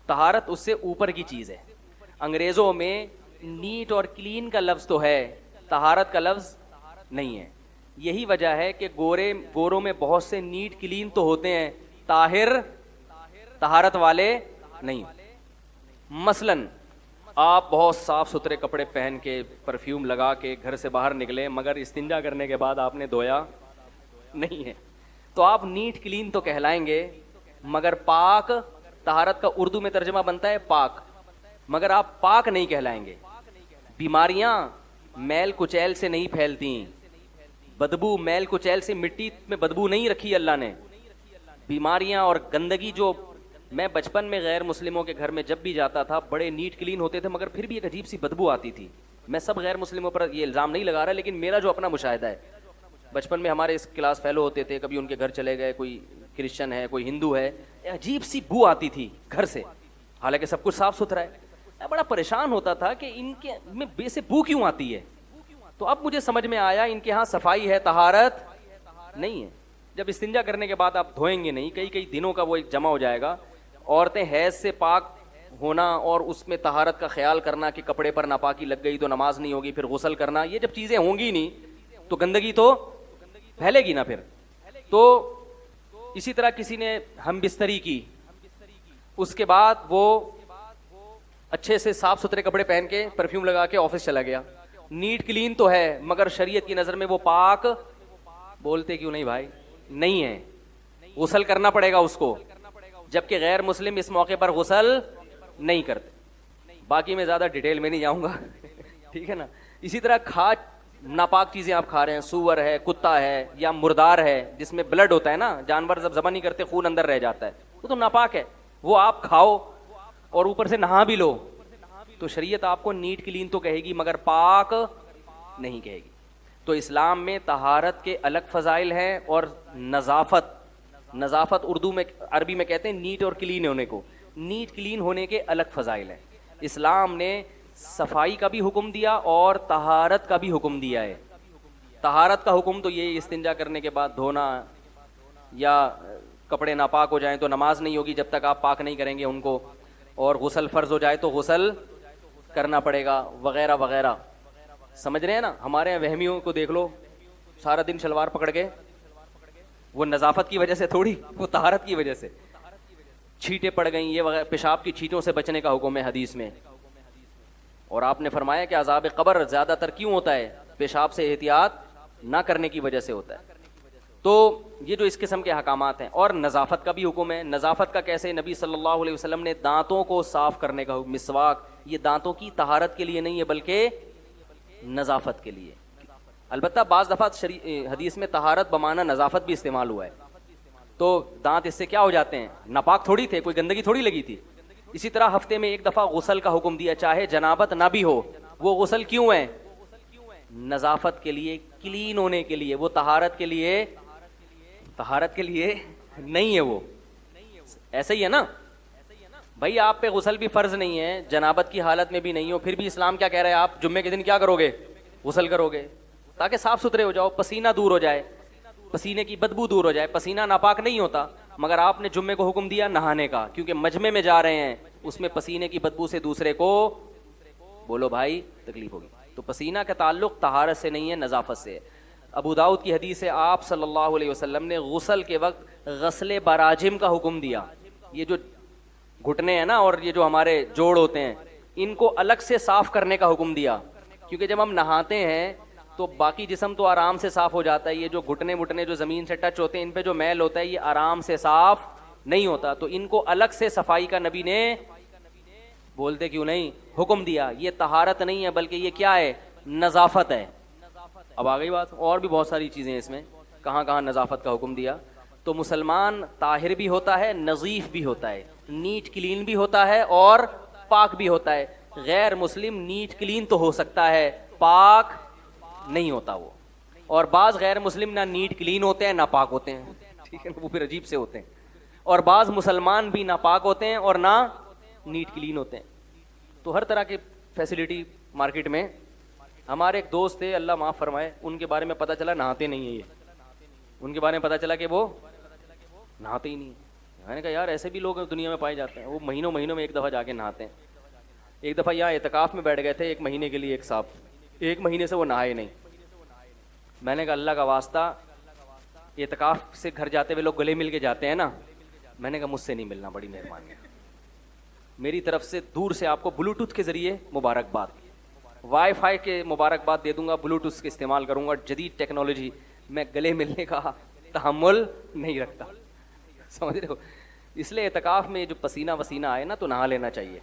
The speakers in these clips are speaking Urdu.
طہارت اس سے اوپر کی چیز ہے. انگریزوں میں نیٹ اور کلین کا لفظ تو ہے, طہارت کا لفظ نہیں ہے. یہی وجہ ہے کہ گوروں میں بہت سے نیٹ کلین تو ہوتے ہیں, طاہر طہارت والے نہیں. مثلاً آپ بہت صاف ستھرے کپڑے پہن کے پرفیوم لگا کے گھر سے باہر نکلے, مگر استنجا کرنے کے بعد آپ نے دھویا نہیں ہے, تو آپ نیٹ کلین تو کہلائیں گے, مگر پاک, طہارت کا اردو میں ترجمہ بنتا ہے پاک, مگر آپ پاک نہیں کہلائیں گے. بیماریاں میل کچیل سے نہیں پھیلتی, بدبو میل کچیل سے, مٹی میں بدبو نہیں رکھی اللہ نے. بیماریاں اور گندگی, جو میں بچپن میں غیر مسلموں کے گھر میں جب بھی جاتا تھا, بڑے نیٹ کلین ہوتے تھے مگر پھر بھی ایک عجیب سی بدبو آتی تھی. میں سب غیر مسلموں پر یہ الزام نہیں لگا رہا, لیکن میرا جو اپنا مشاہدہ ہے, بچپن میں ہمارے اس کلاس فیلو ہوتے تھے, کبھی ان کے گھر چلے گئے, کوئی کرسچن ہے کوئی ہندو ہے, عجیب سی بو آتی تھی گھر سے, حالانکہ سب کچھ صاف ستھرا ہے. میں بڑا پریشان ہوتا تھا کہ ان کے میں بے سے بو کیوں آتی ہے. تو اب مجھے سمجھ میں آیا ان کے ہاں صفائی ہے, طہارت نہیں ہے. جب استنجا کرنے کے بعد آپ دھوئیں گے نہیں, کئی دنوں کا وہ ایک جمع ہو جائے گا. عورتیں حیض سے پاک ہونا اور اس میں طہارت کا خیال کرنا کہ کپڑے پر ناپاکی لگ گئی تو نماز نہیں ہوگی, پھر غسل کرنا, یہ جب چیزیں ہوں گی نہیں تو گندگی تو پھیلے گی نا پھر. تو اسی طرح کسی نے ہم بستری کی, اس کے بعد وہ اچھے سے صاف ستھرے کپڑے پہن کے پرفیوم لگا کے آفس چلا گیا, نیٹ کلین تو ہے مگر شریعت کی نظر میں وہ پاک, بولتے کیوں نہیں بھائی, نہیں ہے, غسل کرنا پڑے گا اس کو, جبکہ غیر مسلم اس موقع پر غسل نہیں کرتے. باقی میں زیادہ ڈیٹیل میں نہیں جاؤں گا ٹھیک ہے نا. اسی طرح ناپاک چیزیں آپ کھا رہے ہیں, سور ہے, کتا ہے, یا مردار ہے جس میں بلڈ ہوتا ہے نا, جانور جب ذبح نہیں کرتے خون اندر رہ جاتا ہے, وہ تو ناپاک ہے, وہ آپ کھاؤ اور اوپر سے نہا بھی لو, تو شریعت آپ کو نیٹ کلین تو کہے گی مگر پاک نہیں کہے گی. تو اسلام میں طہارت کے الگ فضائل ہیں, اور نظافت اردو میں, عربی میں کہتے ہیں نیٹ اور کلین ہونے کو, نیٹ کلین ہونے کے الگ فضائل ہیں. اسلام نے صفائی کا بھی حکم دیا اور طہارت کا بھی حکم دیا ہے. طہارت کا حکم تو یہ استنجا کرنے کے بعد دھونا, یا کپڑے ناپاک ہو جائیں تو نماز نہیں ہوگی جب تک آپ پاک نہیں کریں گے ان کو, اور غسل فرض ہو جائے تو غسل کرنا پڑے گا, وغیرہ وغیرہ. سمجھ رہے ہیں نا. ہمارے یہاں وہمیوں کو دیکھ لو, سارا دن شلوار پکڑ کے, وہ نظافت کی وجہ سے تھوڑی, وہ طہارت کی وجہ سے. چھینٹیں پڑ گئیں یہ وغیرہ, پیشاب کی چھینٹوں سے بچنے کا حکم ہے حدیث میں, اور آپ نے فرمایا کہ عذاب قبر زیادہ تر کیوں ہوتا ہے, پیشاب سے احتیاط نہ کرنے کی وجہ سے ہوتا ہے. تو یہ جو اس قسم کے احکامات ہیں. اور نظافت کا بھی حکم ہے. نظافت کا کیسے؟ نبی صلی اللہ علیہ وسلم نے دانتوں کو صاف کرنے کا حکم, مسواک, یہ دانتوں کی طہارت کے لیے نہیں ہے بلکہ نظافت کے لیے. البتہ بعض دفعہ حدیث میں طہارت بمانا نظافت بھی استعمال ہوا ہے, تو دانت اس سے کیا ہو جاتے ہیں, ناپاک تھوڑی تھے, کوئی گندگی تھوڑی لگی تھی. اسی طرح ہفتے میں ایک دفعہ غسل کا حکم دیا, چاہے جنابت نہ بھی ہو. وہ غسل کیوں ہے؟ نظافت کے لیے, کلین ہونے کے لیے, وہ طہارت کے لیے نہیں ہے. وہ ایسا ہی ہے نا بھائی, آپ پہ غسل بھی فرض نہیں ہے, جنابت کی حالت میں بھی نہیں ہو, پھر بھی اسلام کیا کہہ رہا ہے, آپ جمعے کے دن کیا کرو گے, غسل کرو گے, تاکہ صاف ستھرے ہو جاؤ, پسینہ دور ہو جائے, پسینے کی بدبو دور ہو جائے. پسینہ ناپاک نہیں ہوتا, مگر آپ نے جمعے کو حکم دیا نہانے کا, کیونکہ مجمع میں جا رہے ہیں, اس میں پسینے کی بدبو سے دوسرے کو, بولو بھائی, تکلیف ہوگی. تو پسینہ کا تعلق طہارت سے نہیں ہے, نظافت سے. ابو داؤد کی حدیث ہے, آپ صلی اللہ علیہ وسلم نے غسل کے وقت غسل براجم کا حکم دیا. یہ جو گھٹنے ہیں نا, اور یہ جو ہمارے جوڑ ہوتے ہیں, ان کو الگ سے صاف کرنے کا حکم دیا, کیونکہ جب ہم نہاتے ہیں تو باقی جسم تو آرام سے صاف ہو جاتا ہے, یہ جو گھٹنے جو زمین سے ٹچ ہوتے ہیں, ان پہ جو میل ہوتا ہے یہ آرام سے صاف نہیں ہوتا, تو ان کو الگ سے صفائی کا نبی نے, بولتے کیوں نہیں, حکم دیا. یہ طہارت نہیں ہے بلکہ یہ کیا ہے, نظافت ہے. اب آ گئی بات. اور بھی بہت ساری چیزیں ہیں اس میں, کہاں کہاں نظافت کا حکم دیا. تو مسلمان طاہر بھی ہوتا ہے, نظیف بھی ہوتا ہے, نیٹ کلین بھی ہوتا ہے اور پاک بھی ہوتا ہے. غیر مسلم نیٹ کلین تو ہو سکتا ہے, پاک نہیں ہوتا وہ. اور بعض غیر مسلم نہ نیٹ کلین ہوتے ہیں نہ پاک ہوتے ہیں, ٹھیک ہے, وہ پھر عجیب سے ہوتے ہیں. اور بعض مسلمان بھی نہ پاک ہوتے ہیں اور نہ نیٹ کلین ہوتے ہیں. تو ہر طرح کی فیسلٹی مارکیٹ میں. ہمارے ایک دوست تھے, اللہ معاف فرمائے, ان کے بارے میں پتہ چلا نہاتے نہیں ہیں. یہ ان کے بارے میں پتہ چلا کہ وہ نہاتے ہی نہیں. میں نے کہا یار ایسے بھی لوگ دنیا میں پائے جاتے ہیں. وہ مہینوں مہینوں میں ایک دفعہ جا کے نہاتے ہیں. ایک دفعہ یہاں اعتکاف میں بیٹھ گئے تھے 1 مہینے کے لیے ایک صاحب, 1 مہینے سے وہ نہائے نہیں. میں نے کہا اللہ کا واسطہ, اعتکاف سے گھر جاتے ہوئے لوگ گلے مل کے جاتے ہیں نا, میں نے کہا مجھ سے نہیں ملنا, بڑی مہربانی ہے. میری طرف سے دور سے آپ کو بلوٹوتھ کے ذریعے مبارکباد, وائی فائی کے مبارکباد دے دوں گا, بلوٹوتھ کے استعمال کروں گا, جدید ٹیکنالوجی. میں گلے ملنے کا تحمل نہیں رکھتا, سمجھ رہے ہو. اس لیے اعتکاف میں جو پسینہ وسینہ آئے نا تو نہا لینا چاہیے.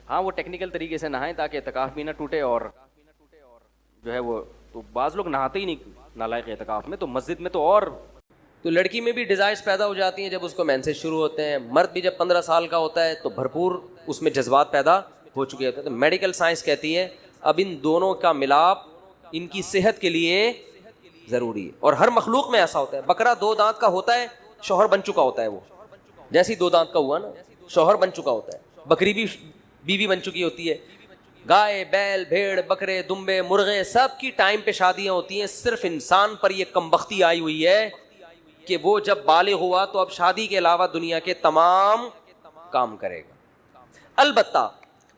ہاں وہ ٹیکنیکل طریقے سے نہائیں تاکہ اعتکاف بھی نہ ٹوٹے, اور جو ہے وہ تو بعض لوگ نہاتے ہی نہیں نالائق اعتکاف میں, تو مسجد میں تو اور. تو لڑکی میں بھی ڈیزائرز پیدا ہو جاتی ہیں جب اس کو مینسز شروع ہوتے ہیں. مرد بھی جب 15 سال کا ہوتا ہے تو بھرپور اس میں جذبات پیدا ہو چکے ہوتے ہیں. تو میڈیکل سائنس کہتی ہے اب ان دونوں کا ملاپ ان کی صحت کے لیے ضروری ہے. اور ہر مخلوق میں ایسا ہوتا ہے. بکرا 2 دانت کا ہوتا ہے, شوہر بن چکا ہوتا ہے, وہ جیسے 2 دانت کا ہوا نا شوہر بن چکا ہوتا ہے. بکری بھی بیوی بن چکی ہوتی ہے. گائے, بیل, بھیڑ, بکرے, دمبے, مرغے, سب کی ٹائم پہ شادیاں ہوتی ہیں. صرف انسان پر یہ کمبختی آئی ہوئی ہے کہ وہ جب بالغ ہوا تو اب شادی کے علاوہ دنیا کے تمام کام کرے گا. البتہ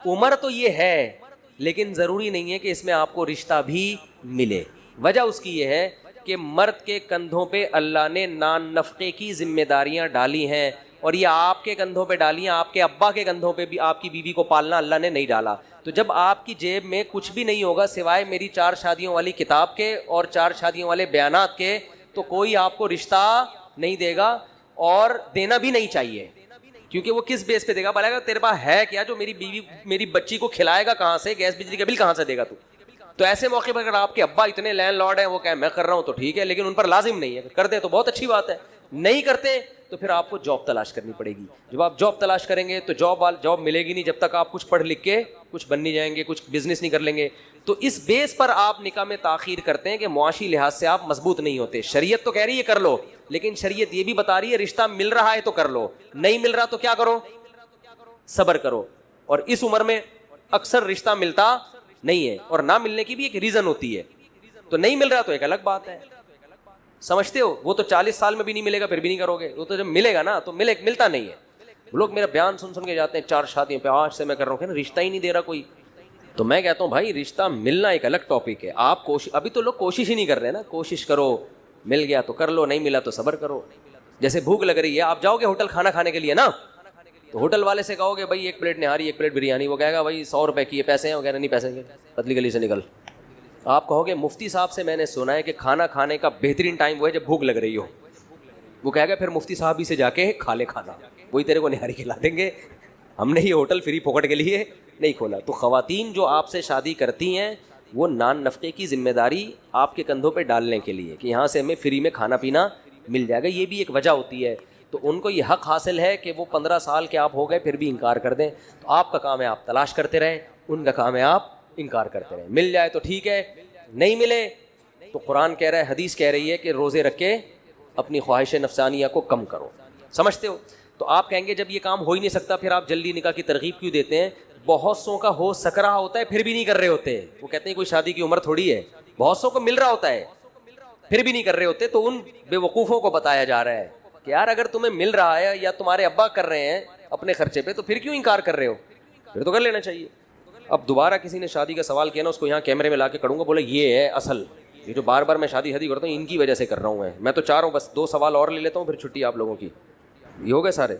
عمر تو یہ ہے, لیکن ضروری نہیں ہے کہ اس میں آپ کو رشتہ بھی ملے. وجہ اس کی یہ ہے کہ مرد کے کندھوں پہ اللہ نے نان نفقے کی ذمہ داریاں ڈالی ہیں, اور یہ آپ کے کندھوں پہ ڈالی ہیں. آپ کے ابا کے کندھوں پہ بھی آپ کی بیوی کو پالنا اللہ نے نہیں ڈالا. تو جب آپ کی جیب میں کچھ بھی نہیں ہوگا سوائے میری 4 شادیوں والی کتاب کے اور 4 شادیوں والے بیانات کے, تو کوئی آپ کو رشتہ نہیں دے گا, اور دینا بھی نہیں چاہیے. کیونکہ وہ کس بیس پہ دے گا؟ بولے گا تیرے پاس ہے کیا جو میری بیوی میری بچی کو کھلائے گا کہاں سے, گیس بجلی کا بل کہاں سے دے گا تو. تو ایسے موقع پر اگر آپ کے ابا اتنے لینڈ لارڈ ہیں, وہ کہیں میں کر رہا ہوں تو ٹھیک ہے, لیکن ان پر لازم نہیں ہے. کر دیں تو بہت اچھی بات ہے, نہیں کرتے تو پھر آپ کو جاب تلاش کرنی پڑے گی. جب آپ جاب تلاش کریں گے تو جاب ملے گی نہیں جب تک آپ کچھ پڑھ لکھ کے کچھ بن نہیں جائیں گے, کچھ بزنس نہیں کر لیں گے. تو اس بیس پر آپ نکاح میں تاخیر کرتے ہیں کہ معاشی لحاظ سے آپ مضبوط نہیں ہوتے. شریعت تو کہہ رہی ہے کر لو, لیکن شریعت یہ بھی بتا رہی ہے رشتہ مل رہا ہے تو کر لو, نہیں مل رہا تو کیا کرو؟ صبر کرو. اور اس عمر میں اکثر رشتہ ملتا نہیں ہے, اور نہ ملنے کی بھی ایک ریزن ہوتی ہے. تو نہیں مل رہا تو ایک الگ بات ہے, سمجھتے ہو. وہ تو 40 سال میں بھی نہیں ملے گا پھر بھی نہیں کرو گے, وہ تو جب ملے گا نا تو ملتا نہیں ہے. لوگ میرا بیان سن کے جاتے ہیں 4 شادیوں پہ, آج سے میں کر رہا ہوں, کہ رشتہ ہی نہیں دے رہا کوئی. تو میں کہتا ہوں بھائی رشتہ ملنا ایک الگ ٹاپک ہے. آپ ابھی تو لوگ کوشش ہی نہیں کر رہے نا. کوشش کرو, مل گیا تو کر لو, نہیں ملا تو صبر کرو. جیسے بھوک لگ رہی ہے, آپ جاؤ گے ہوٹل کھانا کھانے کے لیے نا, تو ہوٹل والے سے کہو گے بھائی 1 پلیٹ نہاری 1 پلیٹ بریانی, وہ کہے گا بھائی 100 روپے کی ہے, پیسے ہیں وغیرہ, نہیں پیسے ہیں, پتلی گلی سے نکل. آپ کہو گے مفتی صاحب سے میں نے سنا ہے کہ کھانا کھانے کا بہترین ٹائم وہ ہے جب بھوک لگ رہی ہو. وہ کہے گا پھر مفتی صاحب ہی سے جا کے کھا لے کھانا, وہی تیرے کو نہاری کھلا دیں گے, ہم نے یہ ہوٹل فری پھوکٹ کے لیے نہیں کھولا. تو خواتین جو آپ سے شادی کرتی ہیں وہ نان نفقے کی ذمہ داری آپ کے کندھوں پہ ڈالنے کے لیے کہ یہاں سے ہمیں فری میں کھانا پینا مل جائے گا, یہ بھی ایک وجہ ہوتی ہے. تو ان کو یہ حق حاصل ہے کہ وہ 15 سال کے آپ ہو گئے پھر بھی انکار کر دیں. تو آپ کا کام ہے آپ تلاش کرتے رہیں, ان کا کام ہے آپ انکار کرتے رہیں. مل جائے تو ٹھیک ہے, نہیں ملے تو قرآن کہہ رہا ہے, حدیث کہہ رہی ہے کہ روزے رکھ کے اپنی خواہش نفسانیہ کو کم کرو. سمجھتے ہو؟ تو آپ کہیں گے جب یہ کام ہو ہی نہیں سکتا پھر آپ جلدی نکاح کی ترغیب کیوں دیتے ہیں؟ بہت سو کا ہو سک رہا ہوتا ہے پھر بھی نہیں کر رہے ہوتے. وہ کہتے ہیں کوئی شادی کی عمر تھوڑی ہے, بہت سو کو مل رہا ہوتا ہے پھر بھی نہیں کر رہے ہوتے. تو ان بے وقوفوں کو بتایا جا رہا ہے کہ یار اگر تمہیں مل رہا ہے یا تمہارے ابا کر رہے ہیں اپنے خرچے پہ, تو پھر کیوں انکار کر رہے ہو؟ پھر تو کر لینا چاہیے. اب دوبارہ کسی نے شادی کا سوال کیا نا, اس کو یہاں کیمرے میں لا کے کروں گا, بولے یہ ہے اصل, یہ جو بار بار میں شادی کرتا ہوں ان کی وجہ سے کر رہا ہوں. میں تو چاہ رہا ہوں بس 2 سوال اور لے لیتا ہوں پھر چھٹی آپ لوگوں کی. یہ ہو گئے سارے,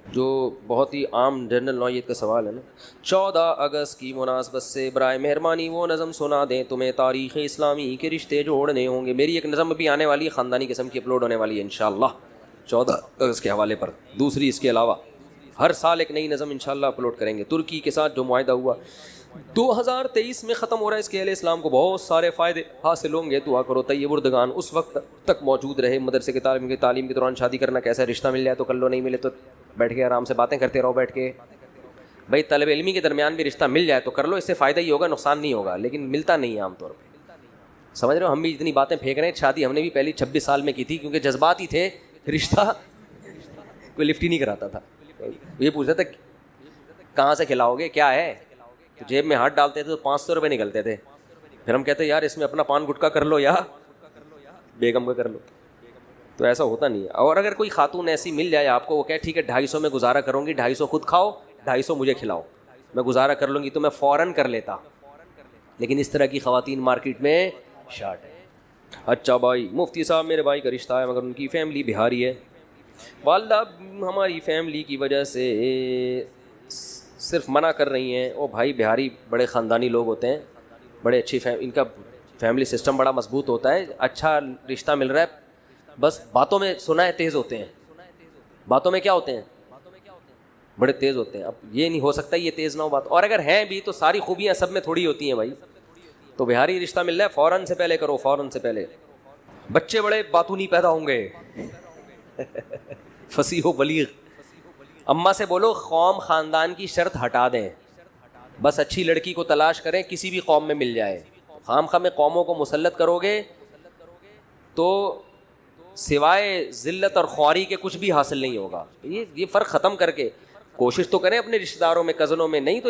جو بہت ہی عام جنرل نوعیت کا سوال ہے نا. 14 اگست کی مناسبت سے برائے مہربانی وہ نظم سنا دیں, تمہیں تاریخ اسلامی کے رشتے جوڑنے ہوں گے. میری ایک نظم ابھی آنے والی ہے خاندانی قسم کی, اپلوڈ ہونے والی ہے انشاءاللہ 14 اگست کے حوالے پر. دوسری اس کے علاوہ ہر سال ایک نئی نظم انشاءاللہ اپلوڈ کریں گے. ترکی کے ساتھ جو معاہدہ ہوا 2023 میں ختم ہو رہا ہے, اس کے اہل اسلام کو بہت سارے فائدے حاصل ہوں گے. دعا کرو طیب اردگان اس وقت تک موجود رہے. مدرسے کے تعلیم کے دوران شادی کرنا کیسا, رشتہ مل جائے تو کر لو, نہیں ملے تو بیٹھ کے آرام سے باتیں کرتے رہو بیٹھ کے. بھائی طالب علمی کے درمیان بھی رشتہ مل جائے تو کر لو, اس سے فائدہ ہی ہوگا, نقصان نہیں ہوگا. لیکن ملتا نہیں ہے عام طور پہ, سمجھ رہے ہو. ہم بھی اتنی باتیں پھینک رہے ہیں, شادی ہم نے بھی پہلی 26 سال میں کی تھی کیونکہ جذبات ہی تھے, رشتہ کوئی لفٹ ہی نہیں کراتا تھا. یہ پوچھتا تھا کہاں سے کھلاؤ گے, کیا ہے, تو جیب میں ہاتھ ڈالتے تھے تو 500 روپے نکلتے تھے. پھر ہم کہتے یار اس میں اپنا پان گٹکا کر لو یا بیگم کا کر لو. تو ایسا ہوتا نہیں ہے. اور اگر کوئی خاتون ایسی مل جائے آپ کو, وہ کہے ٹھیک ہے 250 میں گزارا کروں گی, 250 خود کھاؤ, 250 مجھے کھلاؤ, میں گزارا کر لوں گی, تو میں فوراً کر لیتا. لیکن اس طرح کی خواتین مارکیٹ میں شارٹ ہے. اچھا بھائی مفتی صاحب میرے بھائی کا رشتہ ہے مگر ان کی فیملی بہاری ہے. والدہ ہماری فیملی کی وجہ سے صرف منع کر رہی ہیں. او بھائی بہاری بڑے خاندانی لوگ ہوتے ہیں, بڑے اچھی ان کا فیملی سسٹم بڑا مضبوط ہوتا ہے, اچھا رشتہ مل رہا ہے, بس باتوں میں سنا ہے تیز ہوتے ہیں, باتوں میں کیا ہوتے ہیں, بڑے تیز ہوتے ہیں. اب یہ نہیں ہو سکتا یہ تیز نہ ہو بات, اور اگر ہیں بھی تو ساری خوبیاں سب میں تھوڑی ہوتی ہیں بھائی. تو بہاری رشتہ مل رہا ہے فوراً سے پہلے کرو, فوراً سے پہلے. بچے بڑے باتونی پیدا ہوں گے, فصیح و بلیغ. اماں سے بولو قوم خاندان کی شرط ہٹا دیں, بس اچھی لڑکی کو تلاش کریں, کسی بھی قوم میں مل جائے. خام خواہ میں قوموں کو مسلط کرو گے تو سوائے ذلت اور خواری کے کچھ بھی حاصل نہیں ہوگا. یہ فرق ختم کر کے کوشش تو کریں اپنے رشتہ داروں میں, کزنوں میں, نہیں تو